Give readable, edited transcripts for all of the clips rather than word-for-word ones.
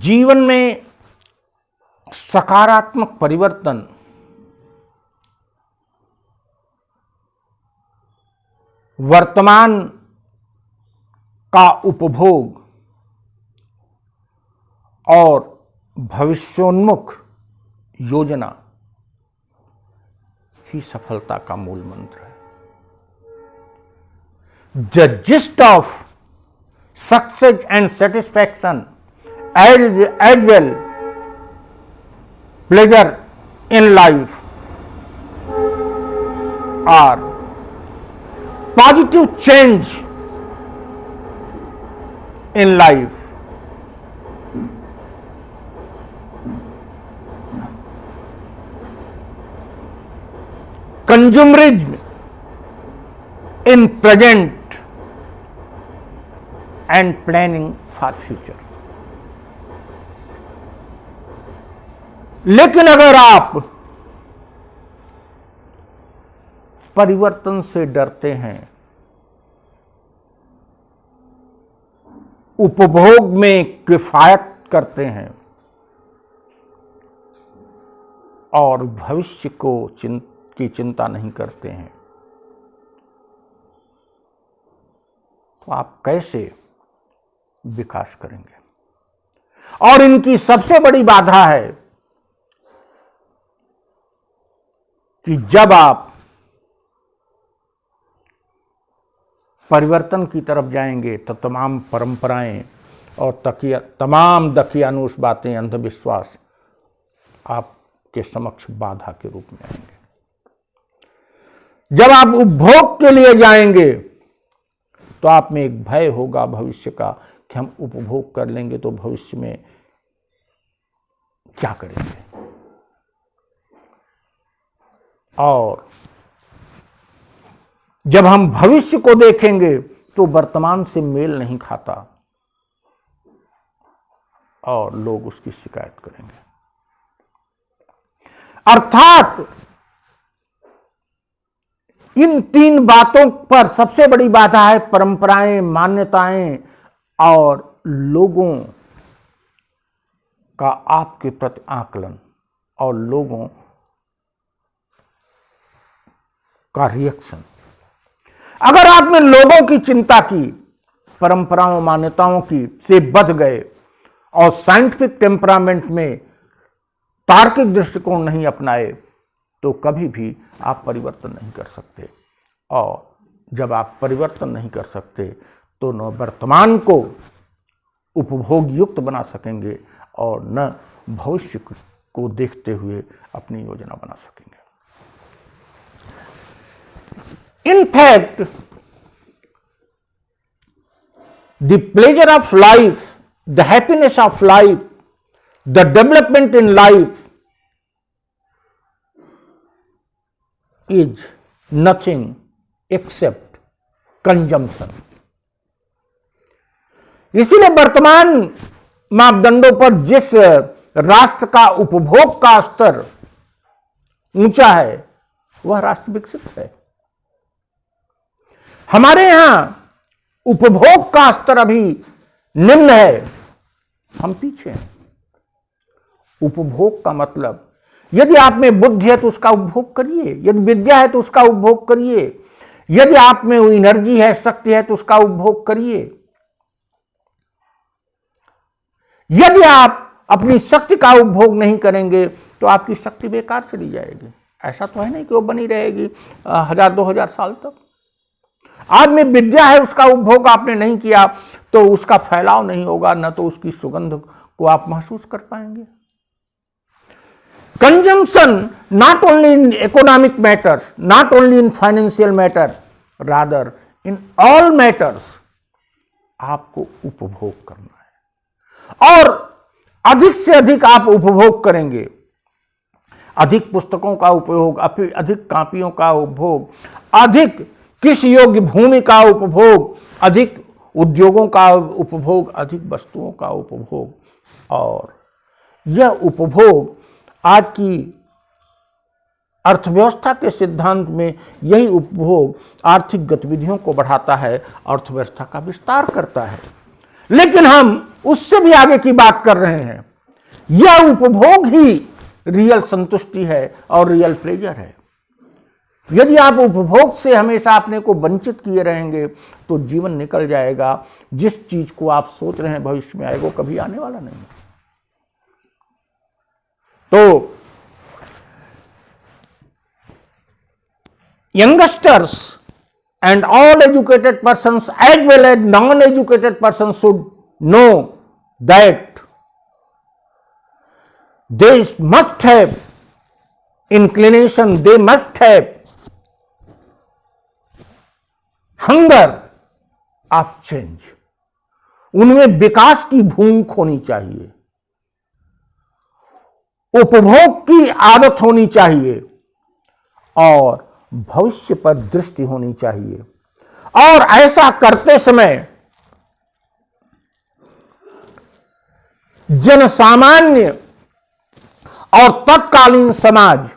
जीवन में सकारात्मक परिवर्तन वर्तमान का उपभोग और भविष्योन्मुख योजना ही सफलता का मूल मंत्र है। The gist of success and satisfaction as well pleasure in life are positive change in life. Consumerism in present and planning for future. लेकिन अगर आप परिवर्तन से डरते हैं, उपभोग में किफायत करते हैं और भविष्य की चिंता नहीं करते हैं, तो आप कैसे विकास करेंगे? और इनकी सबसे बड़ी बाधा है कि जब आप परिवर्तन की तरफ जाएंगे तो तमाम परंपराएं और तमाम दकियानूस बातें, अंधविश्वास आपके समक्ष बाधा के रूप में आएंगे। जब आप उपभोग के लिए जाएंगे तो आप में एक भय होगा भविष्य का कि हम उपभोग कर लेंगे तो भविष्य में क्या करेंगे। और जब हम भविष्य को देखेंगे तो वर्तमान से मेल नहीं खाता और लोग उसकी शिकायत करेंगे। अर्थात इन तीन बातों पर सबसे बड़ी बाधा है परंपराएं, मान्यताएं और लोगों का आपके प्रति आकलन और लोगों का रिएक्शन। अगर आपने लोगों की चिंता की, परंपराओं मान्यताओं की से बच गए और साइंटिफिक टेम्परामेंट में तार्किक दृष्टिकोण नहीं अपनाए तो कभी भी आप परिवर्तन नहीं कर सकते। और जब आप परिवर्तन नहीं कर सकते तो न वर्तमान को उपभोग युक्त बना सकेंगे और न भविष्य को देखते हुए अपनी योजना बना सकेंगे। In fact, the pleasure of life, the happiness of life, the development in life is nothing except consumption. इसीलिए वर्तमान मापदंडों पर जिस राष्ट्र का उपभोग का स्तर ऊंचा है वह राष्ट्र विकसित है। हमारे यहां उपभोग का स्तर अभी निम्न है, हम पीछे हैं। उपभोग का मतलब यदि आप में बुद्धि है तो उसका उपभोग करिए, यदि विद्या है तो उसका उपभोग करिए, यदि आप में एनर्जी है, शक्ति है तो उसका उपभोग करिए। यदि आप अपनी शक्ति का उपभोग नहीं करेंगे तो आपकी शक्ति बेकार चली जाएगी। ऐसा तो है नहीं कि वो बनी रहेगी 1000-2000 साल तक। आज में विद्या है, उसका उपभोग आपने नहीं किया तो उसका फैलाव नहीं होगा, न तो उसकी सुगंध को आप महसूस कर पाएंगे। Consumption not only in economic matters, not only in financial matter, rather in all matters आपको उपभोग करना है। और अधिक से अधिक आप उपभोग करेंगे, अधिक पुस्तकों का उपयोग, अधिक कापियों का उपभोग, अधिक कृषि योग्य भूमि का उपभोग, अधिक उद्योगों का उपभोग, अधिक वस्तुओं का उपभोग। और यह उपभोग आज की अर्थव्यवस्था के सिद्धांत में यही उपभोग आर्थिक गतिविधियों को बढ़ाता है, अर्थव्यवस्था का विस्तार करता है। लेकिन हम उससे भी आगे की बात कर रहे हैं। यह उपभोग ही रियल संतुष्टि है और रियल प्लेजर है। यदि आप उपभोग से हमेशा अपने को वंचित किए रहेंगे तो जीवन निकल जाएगा। जिस चीज को आप सोच रहे हैं भविष्य में आएगा, वो कभी आने वाला नहीं। तो youngsters and all educated persons as well as non-educated persons should know that they must have inclination, they must have hunger of change. उनमें विकास की भूख होनी चाहिए, उपभोग की आदत होनी चाहिए और भविष्य पर दृष्टि होनी चाहिए। और ऐसा करते समय जनसामान्य और तत्कालीन समाज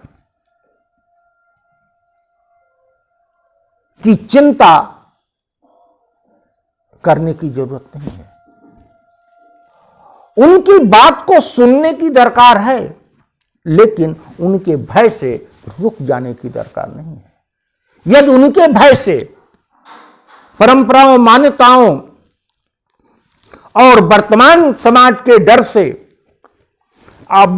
की चिंता करने की जरूरत नहीं है। उनकी बात को सुनने की दरकार है, लेकिन उनके भय से रुक जाने की दरकार नहीं है। यदि उनके भय से, परंपराओं, मान्यताओं और वर्तमान समाज के डर से आप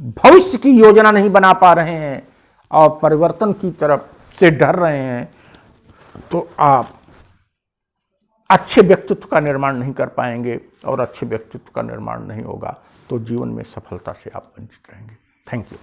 भविष्य की योजना नहीं बना पा रहे हैं और परिवर्तन की तरफ से डर रहे हैं, तो आप अच्छे व्यक्तित्व का निर्माण नहीं कर पाएंगे और अच्छे व्यक्तित्व का निर्माण नहीं होगा तो जीवन में सफलता से आप वंचित रहेंगे। Thank you.